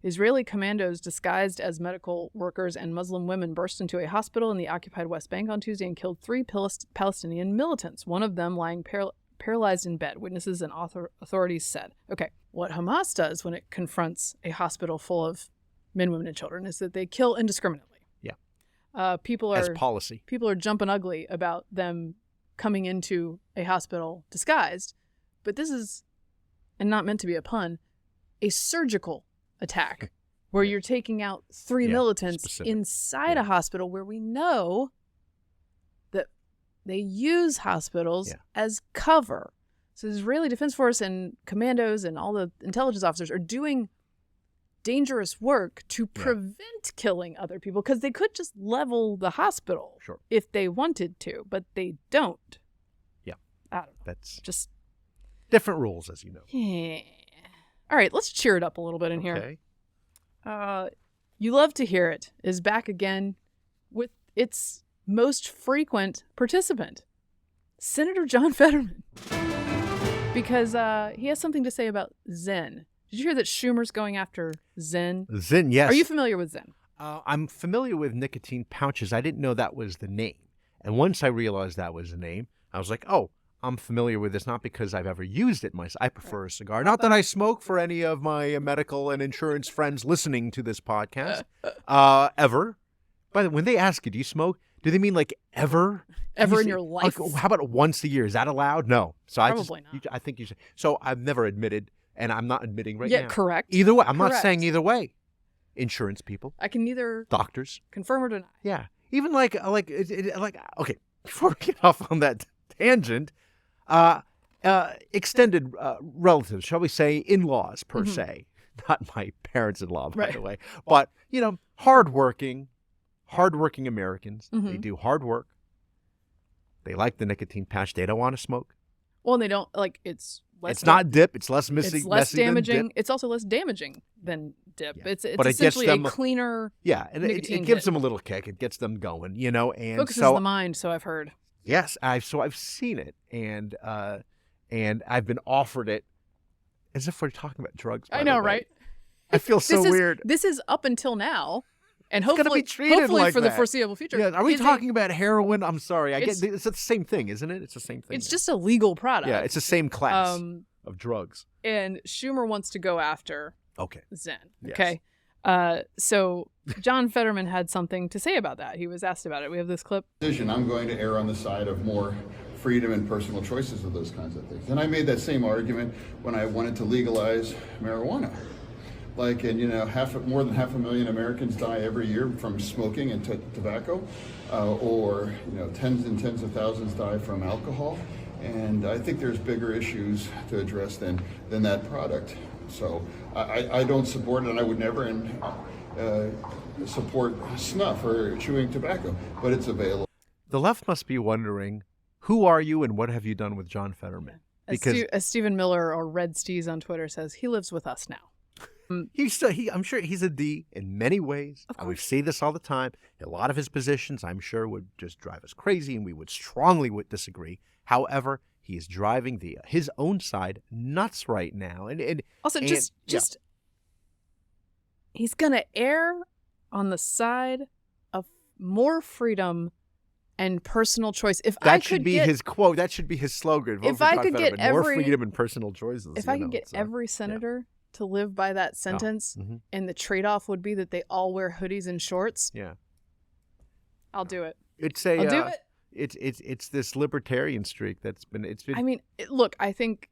Israeli commandos disguised as medical workers and Muslim women burst into a hospital in the occupied West Bank on Tuesday and killed 3 Palestinian militants, one of them lying paralyzed in bed, witnesses and authorities said. Okay, what Hamas does when it confronts a hospital full of men, women, and children is that they kill indiscriminately. People are jumping ugly about them coming into a hospital disguised, but this is, and not meant to be a pun, a surgical attack where you're taking out 3 militants inside a hospital where we know that they use hospitals as cover. So the Israeli Defense Force and commandos and all the intelligence officers are doing dangerous work to prevent killing other people because they could just level the hospital if they wanted to, but they don't. Yeah. I don't know. That's just different rules, as you know. Yeah. All right, let's cheer it up a little bit in Okay. here. You Love to Hear It is back again with its most frequent participant, Senator John Fetterman, because he has something to say about Zen. Did you hear that Schumer's going after Zen? Zen, yes. Are you familiar with Zen? I'm familiar with nicotine pouches. I didn't know that was the name. And once I realized that was the name, I was like, oh, I'm familiar with this, not because I've ever used it myself. I prefer a cigar. Not that I smoke, for any of my medical and insurance friends listening to this podcast, ever. By the way, when they ask you, do you smoke? Do they mean like ever? Ever in your life? Like, how about once a year? Is that allowed? No. So Probably not. I think you should. So I've never admitted, and I'm not admitting right Yeah, now. correct. Either way. I'm not Correct. saying either way. Insurance people. I can neither Doctors. confirm or deny. Yeah. Even like okay, before we get off on that tangent, extended relatives, shall we say, in-laws per se, not my parents-in-law, by the way, but, you know, hardworking Americans. They do hard work. They like the nicotine patch. They don't want to smoke. Well, and they don't, like, it's less... It's not dip. It's less messy. It's less messy damaging. than dip. It's also less damaging than dip. Yeah. It's But it gets essentially them- a cleaner Yeah, and it nicotine gives hit. them a little kick. It gets them going, you know. And Focuses so, the mind, so I've heard. yes, I've seen it, and I've been offered it, as if we're talking about drugs. By I know, the way. right? I feel so weird. This is up until now, and It's gonna hopefully, be treated like for the that. foreseeable future. Yeah, are we is a- talking about heroin? I'm sorry. It's- It's the same thing, isn't it? It's the same thing. It's just a legal product. yeah, it's the same class of drugs. And Schumer wants to go after Okay. Zen. Yes. Okay. So John Fetterman had something to say about that. He was asked about it. We have this clip. I'm going to err on the side of more freedom and personal choices of those kinds of things. And I made that same argument when I wanted to legalize marijuana. Like, and you know, more than 500,000 Americans die every year from smoking and tobacco, or you know, tens and tens of thousands die from alcohol. And I think there's bigger issues to address than that product. So I don't support it, and I would never support snuff or chewing tobacco, but it's available. The left must be wondering, who are you and what have you done with John Fetterman? Because As Stephen Miller or Red Steez on Twitter says, he lives with us now. I'm sure he's a D in many ways. And we see this all the time. A lot of his positions, I'm sure, would just drive us crazy, and we would strongly disagree. However, he is driving his own side nuts right now. And Also, just he's gonna err on the side of more freedom and personal choice. If that I should could be get, his quote. That should be his slogan. Vote if for I John could get Fetterman. More every- freedom and personal choices. if you I could know, get so, every senator to live by that sentence, and the trade-off would be that they all wear hoodies and shorts, yeah, I'll do it. it's I'll do it. It's this libertarian streak that's been. I mean, look, I think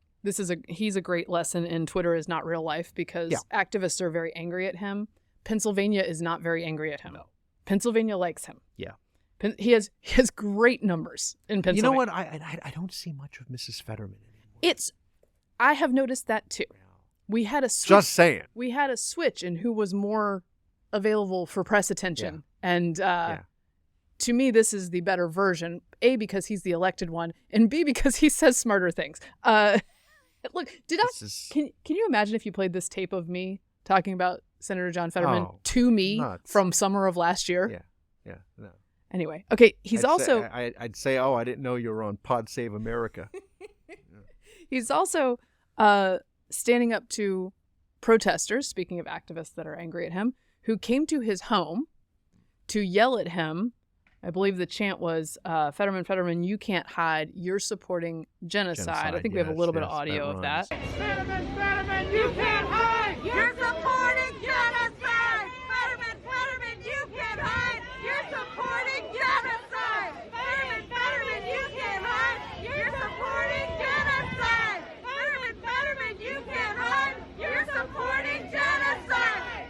he's a great lesson in Twitter is not real life, because activists are very angry at him. Pennsylvania is not very angry at him. No. Pennsylvania likes him. Yeah. He has great numbers in Pennsylvania. You know what? I don't see much of Mrs. Fetterman anymore. I have noticed that too. We had a switch. Just saying. We had a switch in who was more available for press attention, and to me, this is the better version. A, because he's the elected one, and B, because he says smarter things. Look, can you imagine if you played this tape of me talking about Senator John Fetterman to me from summer of last year? Yeah, no. Anyway, okay, I'd say, oh, I didn't know you were on Pod Save America. He's also standing up to protesters, speaking of activists that are angry at him, who came to his home to yell at him. I believe the chant was, Fetterman, you can't hide. You're supporting genocide. I think we have a little bit of audio of that. Fetterman, you can't hide. You're supporting genocide. Fetterman, you can't hide. You're supporting genocide. Fetterman, you can't hide. You're supporting genocide. Fetterman, you can't hide. You're supporting genocide.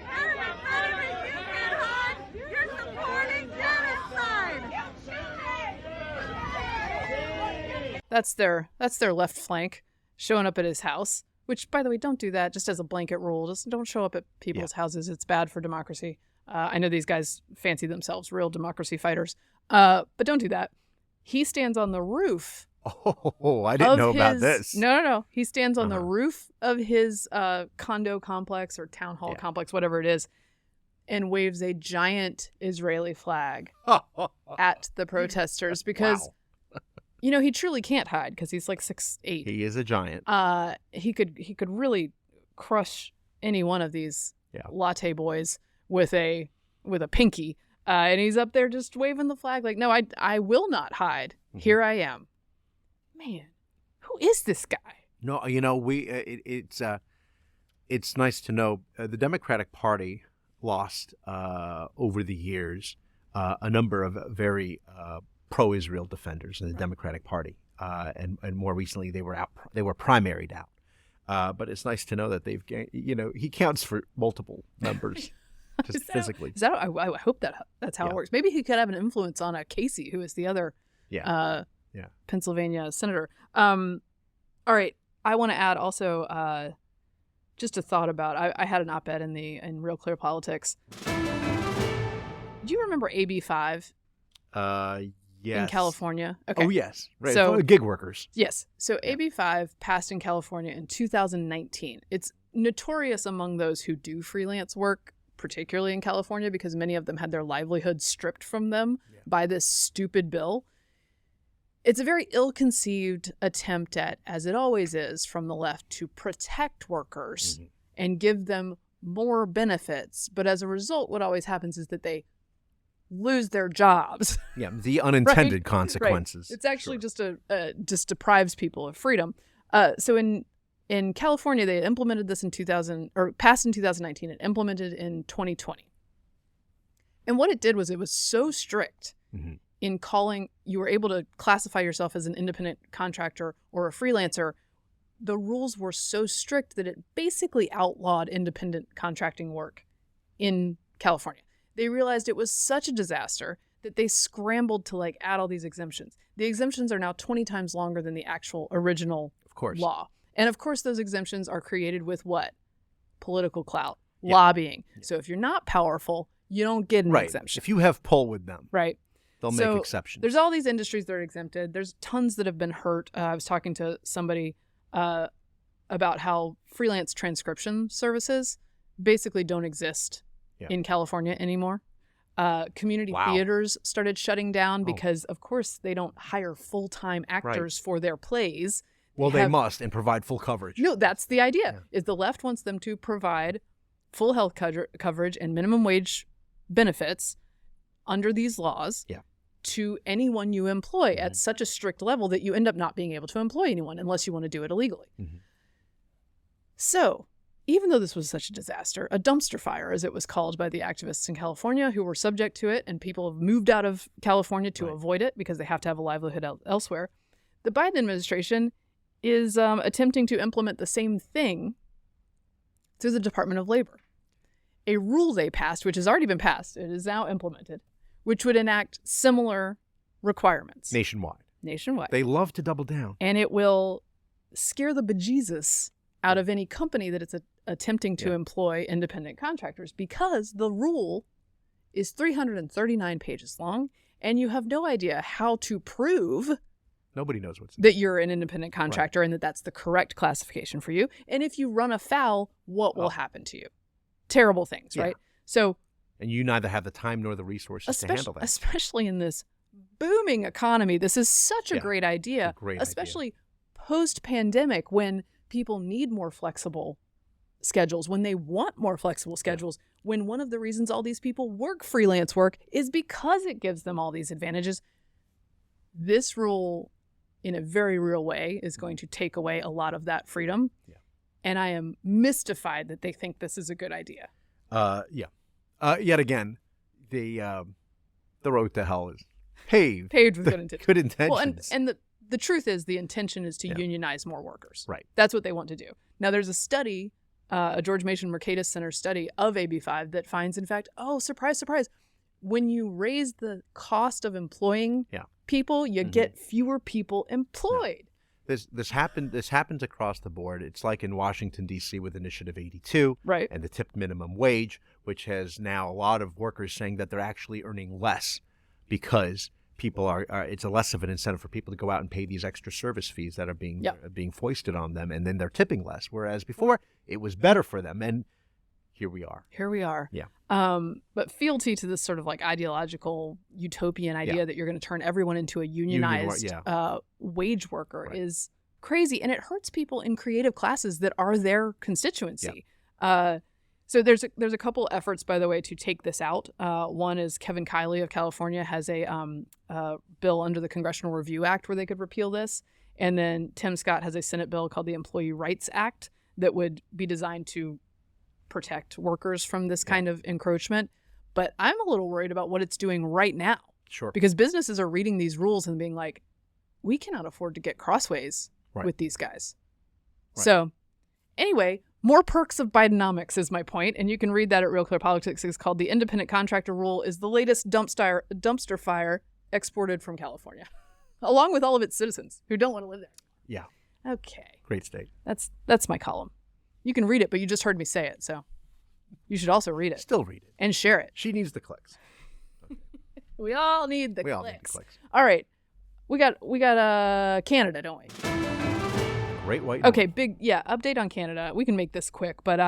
Fetterman, you can't hide. You're supporting genocide. That's their left flank showing up at his house. Which, by the way, don't do that. Just as a blanket rule, just don't show up at people's houses. It's bad for democracy. I know these guys fancy themselves real democracy fighters, but don't do that. He stands on the roof. Oh, I didn't know about this. No. He stands on the roof of his condo complex or town hall complex, whatever it is, and waves a giant Israeli flag at the protesters because, he truly can't hide because he's like 6'8". He is a giant. He could really crush any one of these latte boys with a pinky, and he's up there just waving the flag like, no, I will not hide. Mm-hmm. Here I am. Man, who is this guy? No, it's nice to know the Democratic Party lost over the years a number of very pro-Israel defenders in the Democratic Party, and more recently they were primaried out. But it's nice to know that they've gained. He counts for multiple members, just physically. I hope that's how it works. Maybe he could have an influence on Casey, who is the other Pennsylvania senator. All right, I want to add also just a thought about. I had an op-ed in Real Clear Politics. Do you remember AB 5? Yes. In California. Okay. Oh, yes. Right. So gig workers. Yes. So AB 5 passed in California in 2019. It's notorious among those who do freelance work, particularly in California, because many of them had their livelihood stripped from them by this stupid bill. It's a very ill-conceived attempt at, as it always is from the left, to protect workers and give them more benefits. But as a result, what always happens is that they lose their jobs. Yeah, the unintended consequences. Right. It's actually just deprives people of freedom. So in California, they implemented this passed in 2019 and implemented in 2020. And what it did was it was so strict in calling, you were able to classify yourself as an independent contractor or a freelancer. The rules were so strict that it basically outlawed independent contracting work in California. They realized it was such a disaster that they scrambled to add all these exemptions. The exemptions are now 20 times longer than the actual original law. And of course, those exemptions are created with what? Political clout, lobbying. Yeah. So if you're not powerful, you don't get an exemption. If you have pull with them, they'll make exceptions. There's all these industries that are exempted. There's tons that have been hurt. I was talking to somebody about how freelance transcription services basically don't exist in California anymore. Community theaters started shutting down because, of course, they don't hire full-time actors for their plays. Well, they must and provide full coverage. No, that's the idea. Is the left wants them to provide full health coverage and minimum wage benefits under these laws to anyone you employ at such a strict level that you end up not being able to employ anyone unless you want to do it illegally. So, even though this was such a disaster, a dumpster fire, as it was called by the activists in California who were subject to it, and people have moved out of California to avoid it because they have to have a livelihood elsewhere, the Biden administration is attempting to implement the same thing through the Department of Labor. A rule they passed, which has already been passed, it is now implemented, which would enact similar requirements. Nationwide. They love to double down. And it will scare the bejesus out of any company that it's attempting to employ independent contractors, because the rule is 339 pages long, and you have no idea how to prove nobody knows what's that you're an independent contractor and that that's the correct classification for you. And if you run afoul, what will happen to you? Terrible things, right? So, and you neither have the time nor the resources to handle that. Especially in this booming economy, this is such a great idea, especially post-pandemic, when people need more flexible schedules, when they want more flexible schedules, when one of the reasons all these people work freelance work is because it gives them all these advantages. This rule, in a very real way, is going to take away a lot of that freedom. And I am mystified that they think this is a good idea. Yet again, the road to hell is paved with good intentions. Good intentions. Well, and the truth is, the intention is to unionize more workers. Right. That's what they want to do. Now, there's a study, a George Mason Mercatus Center study of AB5 that finds, in fact, oh, surprise, surprise, when you raise the cost of employing people, you get fewer people employed. This happens across the board. It's like in Washington D.C. with Initiative 82, Right. and the tipped minimum wage, which has now a lot of workers saying that they're actually earning less because people are it's a less of an incentive for people to go out and pay these extra service fees that are being foisted on them, and then they're tipping less. Whereas before it was better for them, and here we are. Yeah. Yeah. But fealty to this sort of like ideological utopian idea that you're going to turn everyone into a unionized wage worker is crazy, and it hurts people in creative classes that are their constituency. So there's a couple efforts, by the way, to take this out. One is Kevin Kiley of California has a bill under the Congressional Review Act where they could repeal this, and then Tim Scott has a Senate bill called the Employee Rights Act that would be designed to protect workers from this kind of encroachment. But I'm a little worried about what it's doing right now. Sure. Because businesses are reading these rules and being like, we cannot afford to get crossways with these guys. Right. So anyway, more perks of Bidenomics is my point, and you can read that at Real Clear Politics. It's called The Independent Contractor Rule is the latest dumpster fire exported from California, along with all of its citizens who don't want to live there. Yeah. Okay. Great state. That's my column. You can read it, but you just heard me say it, so you should also read it. Still read it. And share it. She needs the clicks. We all need the We clicks. all need the clicks. All right. We got Canada, don't we? Great white. Okay, update on Canada. We can make this quick, but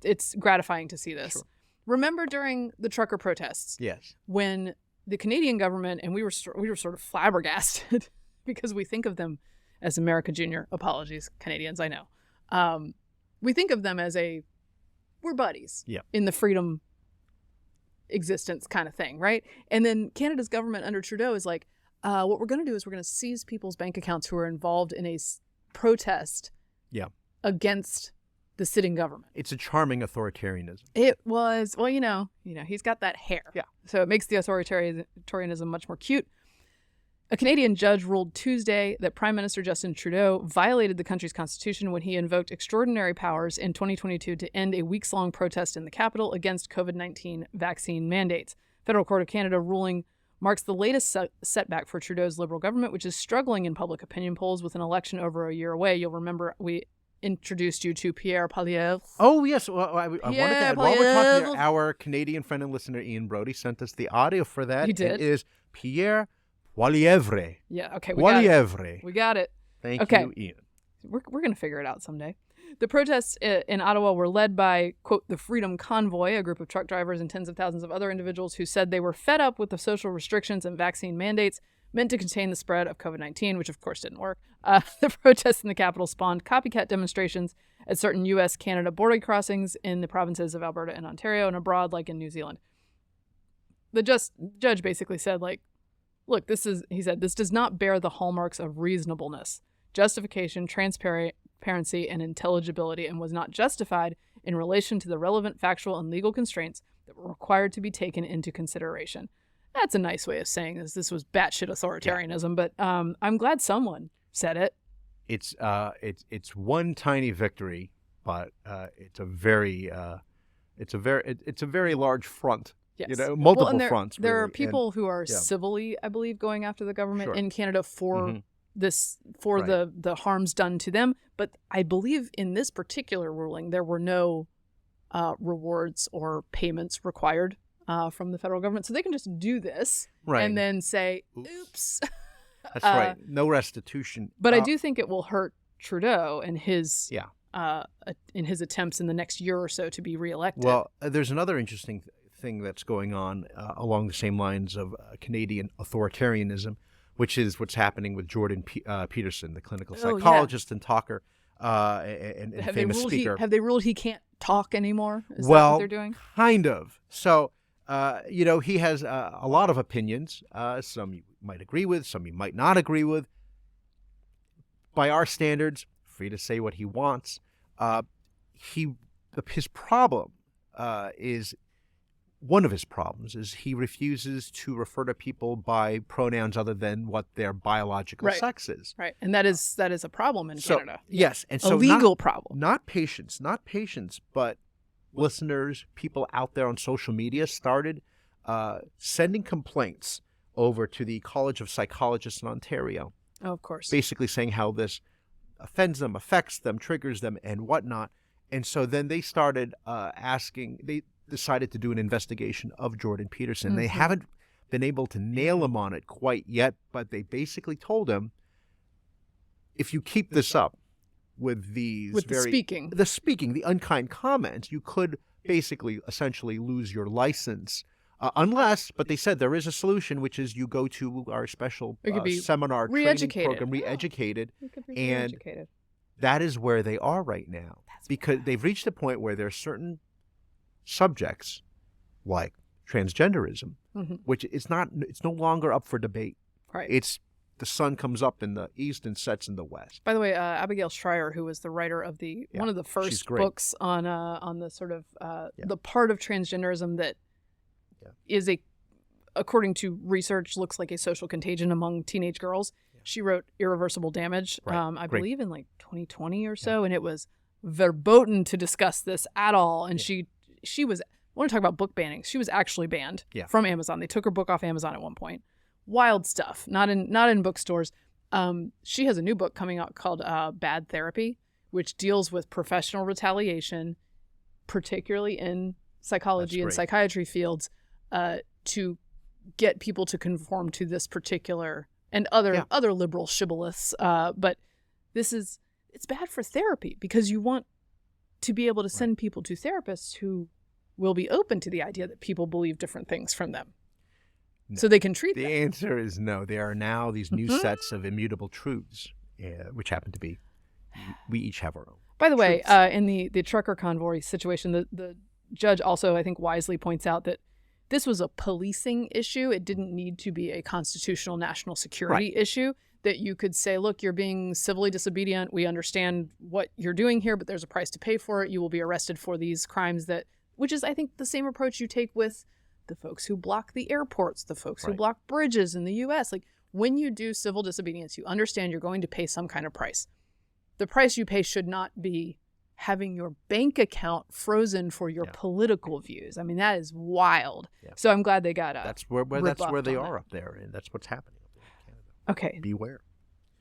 it's gratifying to see this. Sure. Remember during the trucker protests? Yes. When the Canadian government, and we were sort of flabbergasted because we think of them as America Junior. Apologies, Canadians, I know. We think of them as we're buddies in the freedom existence kind of thing, right? And then Canada's government under Trudeau is like, what we're going to do is we're going to seize people's bank accounts who are involved in a protest against the sitting government. It's a charming authoritarianism. It was, well, he's got that hair. Yeah. So it makes the authoritarianism much more cute. A Canadian judge ruled Tuesday that Prime Minister Justin Trudeau violated the country's constitution when he invoked extraordinary powers in 2022 to end a weeks-long protest in the capital against COVID-19 vaccine mandates. Federal Court of Canada ruling marks the latest setback for Trudeau's Liberal government, which is struggling in public opinion polls with an election over a year away. You'll remember we introduced you to Pierre Poilievre. Oh, yes. Well, I wanted to add, while we're talking here, our Canadian friend and listener, Ian Brody, sent us the audio for that. He did? It is Pierre Poilievre. Yeah, okay. We got it. Thank you, Ian. We're going to figure it out someday. The protests in Ottawa were led by, quote, the Freedom Convoy, a group of truck drivers and tens of thousands of other individuals who said they were fed up with the social restrictions and vaccine mandates meant to contain the spread of COVID-19, which of course didn't work. The protests in the capital spawned copycat demonstrations at certain U.S.-Canada border crossings in the provinces of Alberta and Ontario and abroad, like in New Zealand. The judge basically said, like, look, this does not bear the hallmarks of reasonableness, justification, transparency, and intelligibility, and was not justified in relation to the relevant factual and legal constraints that were required to be taken into consideration. That's a nice way of saying this. This was batshit authoritarianism, but I'm glad someone said it. It's one tiny victory, but it's a very large front. Yes. Multiple fronts. There are people who are civilly, I believe, going after the government in Canada for the harms done to them. But I believe in this particular ruling, there were no rewards or payments required from the federal government. So they can just do this and then say, oops. That's right. No restitution. But I do think it will hurt Trudeau and his in his attempts in the next year or so to be reelected. Well, there's another interesting thing that's going on along the same lines of Canadian authoritarianism, which is what's happening with Jordan Peterson, the clinical psychologist and talker and famous speaker. Have they ruled he can't talk anymore? Is that what they're doing? Kind of. So, he has a lot of opinions. Some you might agree with, some you might not agree with. By our standards, free to say what he wants. His problem is... One of his problems is he refuses to refer to people by pronouns other than what their biological sex is. Right, and that is a problem in Canada. Yes, and so a legal problem. Not patients, but listeners, people out there on social media started sending complaints over to the College of Psychologists in Ontario. Oh, of course. Basically saying how this offends them, affects them, triggers them, and whatnot. And so then they started they decided to do an investigation of Jordan Peterson. They haven't been able to nail him on it quite yet, but they basically told him, if you keep this up with the unkind comments, you could basically essentially lose your license. Unless, but they said there is a solution, which is you go to our special seminar training program, re-educated, and that is where they are right now. Because they've reached a point where there are certain subjects, like transgenderism, which it's no longer up for debate. Right. It's the sun comes up in the east and sets in the west. By the way, Abigail Schreier, who was the writer of one of the first books on the sort of the part of transgenderism that is according to research, looks like a social contagion among teenage girls. Yeah. She wrote Irreversible Damage, I believe in like 2020 or so, and it was verboten to discuss this at all. And she was, I want to talk about book banning. She was actually banned from Amazon. They took her book off Amazon at one point. Wild stuff, not in bookstores. She has a new book coming out called Bad Therapy, which deals with professional retaliation, particularly in psychology and psychiatry fields, to get people to conform to this particular and other liberal shibboleths. But it's bad for therapy because you want to be able to send people to therapists who will be open to the idea that people believe different things from them. No. So they can treat them. The answer is no. There are now these new sets of immutable truths, which happen to be, we each have our own. By the way, in the trucker convoy situation, the judge also, I think, wisely points out that this was a policing issue. It didn't need to be a constitutional national security issue, that you could say, look, you're being civilly disobedient. We understand what you're doing here, but there's a price to pay for it. You will be arrested for these crimes which is, I think, the same approach you take with the folks who block the airports, the folks who block bridges in the U.S. Like, when you do civil disobedience, you understand you're going to pay some kind of price. The price you pay should not be having your bank account frozen for your political views. I mean, that is wild. Yeah. So I'm glad they got that's where they are up there, and that's what's happening up there in Canada. Okay. Beware.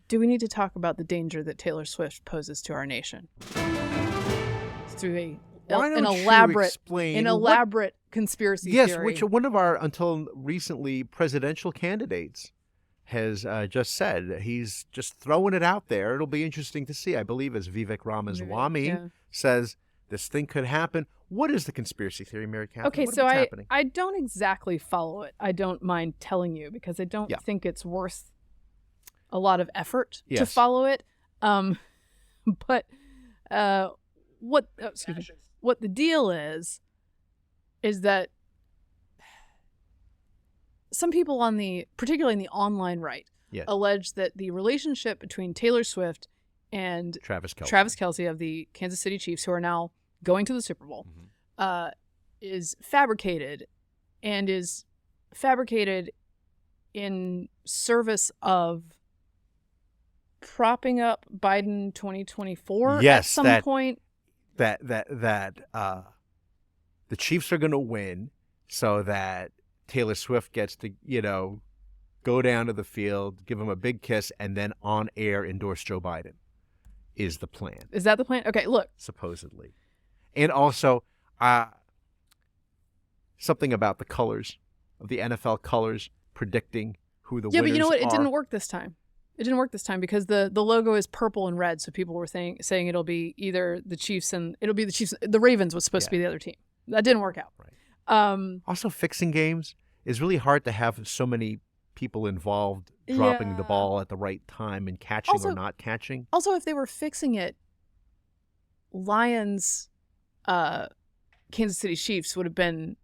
Do we need to talk about the danger that Taylor Swift poses to our nation? Through an elaborate conspiracy theory. Yes, which one of our, until recently, presidential candidates has just said. He's just throwing it out there. It'll be interesting to see. I believe, as Vivek Ramaswamy says, this thing could happen. What is the conspiracy theory, Mary Catherine? Okay, so I don't exactly follow it. I don't mind telling you because I don't think it's worth a lot of effort to follow it. But what the deal is that some people particularly in the online right, allege that the relationship between Taylor Swift and Travis Kelce of the Kansas City Chiefs, who are now going to the Super Bowl, is fabricated, and is fabricated in service of propping up Biden 2024 at some point. That the Chiefs are going to win so that Taylor Swift gets to, go down to the field, give him a big kiss, and then on air endorse Joe Biden is the plan. Is that the plan? Okay, look. Supposedly. And also something about the colors of the NFL colors predicting who the winners are. Yeah, but you know what? It didn't work this time. It didn't work this time because the logo is purple and red, so people were saying it'll be either the Chiefs and it'll be the Chiefs. The Ravens was supposed to be the other team. That didn't work out. Right. Also, fixing games is really hard to have so many people involved dropping the ball at the right time and catching or not catching. Also, if they were fixing it, Lions, Kansas City Chiefs would have been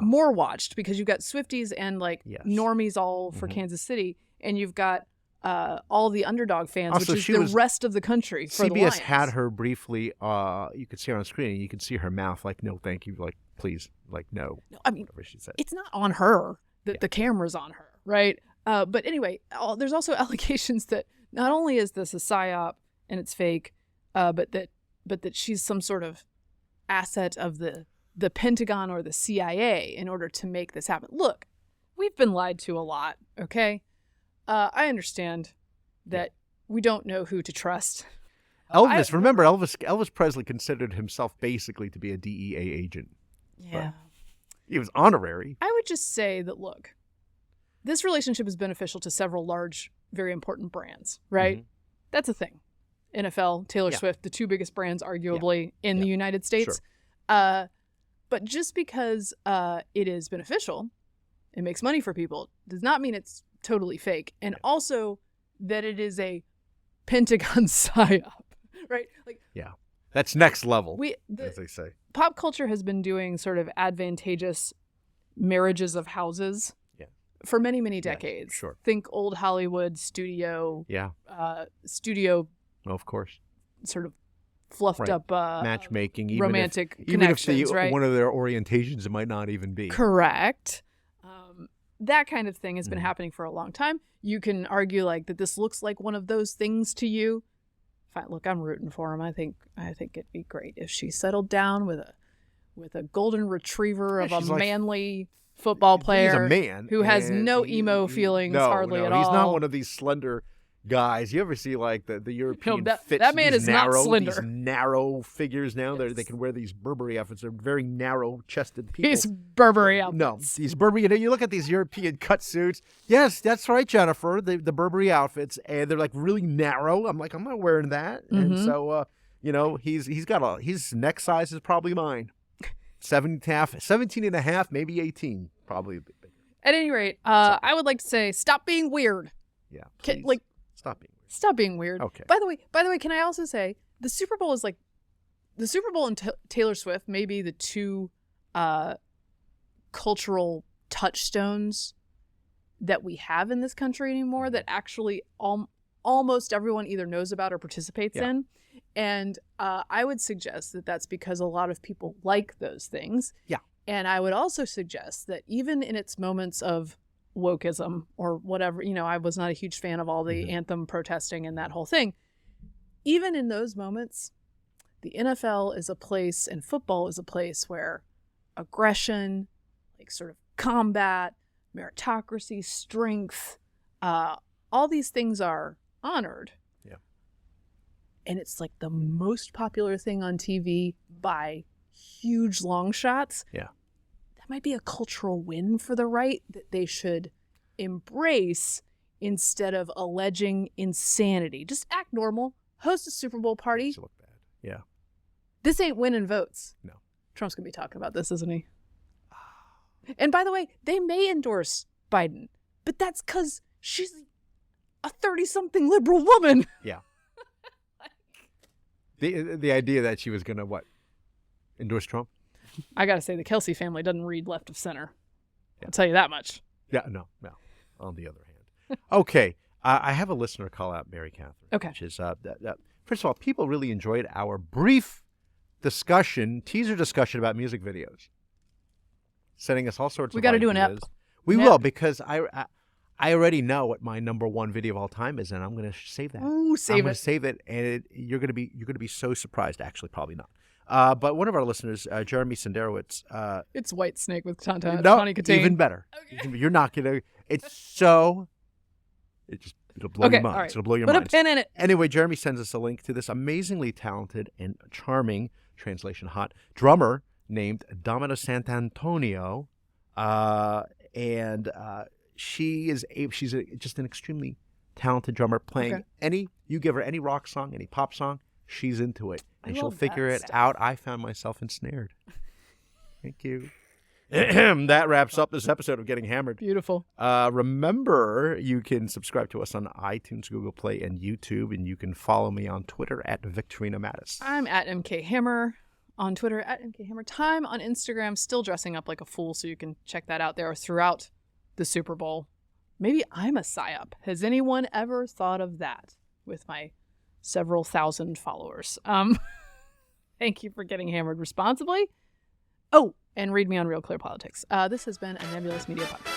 more watched because you've got Swifties and normies all for Kansas City, and you've got all the underdog fans, also, which is the rest of the country for the Lions. CBS had her briefly. You could see her on screen, and you could see her mouth like, "No, thank you," like, "Please," like, "No." I mean, whatever she said. It's not on her that the camera's on her, right? But anyway, there's also allegations that not only is this a psyop and it's fake, but that she's some sort of asset of the Pentagon or the CIA in order to make this happen. Look, we've been lied to a lot, okay? I understand that we don't know who to trust remember Elvis Presley considered himself basically to be a DEA agent. Yeah. He was honorary. I would just say that, look, this relationship is beneficial to several large, very important brands, right? Mm-hmm. That's a thing. NFL, Taylor Swift, the two biggest brands arguably in the United States. Sure. But just because it is beneficial, it makes money for people, does not mean it's totally fake. And also that it is a Pentagon psyop, right? Like, that's next level, as they say. Pop culture has been doing sort of advantageous marriages of houses for many, many decades. Yeah, sure. Think old Hollywood studio. Studio. Of course. Sort of fluffed up matchmaking, even romantic if, connections, even if right? one of their orientations it might not even be. Correct. That kind of thing has been happening for a long time. You can argue like that this looks like one of those things to you. Fine, look, I'm rooting for him. I think it'd be great if she settled down with a golden retriever of a manly football player. He's a man who has no emo feelings hardly at all. He's not one of these slender guys. You ever see like the European fits? That man is not slender. These narrow figures now. Yes. They can wear these Burberry outfits. They're very narrow-chested people. These Burberry outfits. No, these Burberry. You look at these European cut suits. Yes, that's right, Jennifer. The Burberry outfits, and they're like really narrow. I'm like, I'm not wearing that. Mm-hmm. And so, his neck size is probably mine. 17 and a half, maybe 18, probably a bit bigger. At any rate, I would like to say, stop being weird. Yeah, Stop being weird. Okay. By the way, can I also say the Super Bowl and Taylor Swift may be the two cultural touchstones that we have in this country anymore that actually almost everyone either knows about or participates in. And I would suggest that that's because a lot of people like those things. Yeah. And I would also suggest that even in its moments of wokeism or whatever, I was not a huge fan of all the anthem protesting and that whole thing. Even in those moments, the NFL is a place and football is a place where aggression, like sort of combat, meritocracy, strength, all these things are honored. Yeah. And it's like the most popular thing on TV by huge long shots. Yeah. That might be a cultural win for the right that they should embrace instead of alleging insanity. Just act normal. Host a Super Bowl party. Makes it look bad. Yeah. This ain't winning votes. No. Trump's going to be talking about this, isn't he? And by the way, they may endorse Biden, but that's because she's a 30-something liberal woman. Yeah. The idea that she was going to, endorse Trump? I got to say, the Kelsey family doesn't read left of center. I'll tell you that much. Yeah, no. On the other hand. Okay. I have a listener call out Mary Catherine. Okay. Which is, first of all, people really enjoyed our brief teaser discussion about music videos. Sending us all sorts of ideas. We got to do an ep. We will, because I already know what my number one video of all time is, and I'm going to save that. Ooh, save it. I'm going to save it, and you're going to be so surprised. Actually, probably not. But one of our listeners, Jeremy Senderowitz. It's White Snake with Tawny Katane. Even better. Okay. You're not going to. It'll blow your minds. Right. It'll blow your minds. Put a pin in it. Anyway, Jeremy sends us a link to this amazingly talented and charming, translation hot, drummer named Domina Sant'Antonio. She's just an extremely talented drummer playing you give her any rock song, any pop song, she's into it. And she'll figure it out. I found myself ensnared. Thank you. That wraps up this episode of Getting Hammered. Beautiful. Remember, you can subscribe to us on iTunes, Google Play, and YouTube, and you can follow me on Twitter at Victorina Mattis. I'm at MK Hammer on Twitter, at MK Hammer Time on Instagram, still dressing up like a fool, so you can check that out there throughout the Super Bowl. Maybe I'm a psyop. Has anyone ever thought of that with my several thousand followers? Thank you for getting hammered responsibly. Oh, and read me on Real Clear Politics. This has been a Nebulous Media Podcast.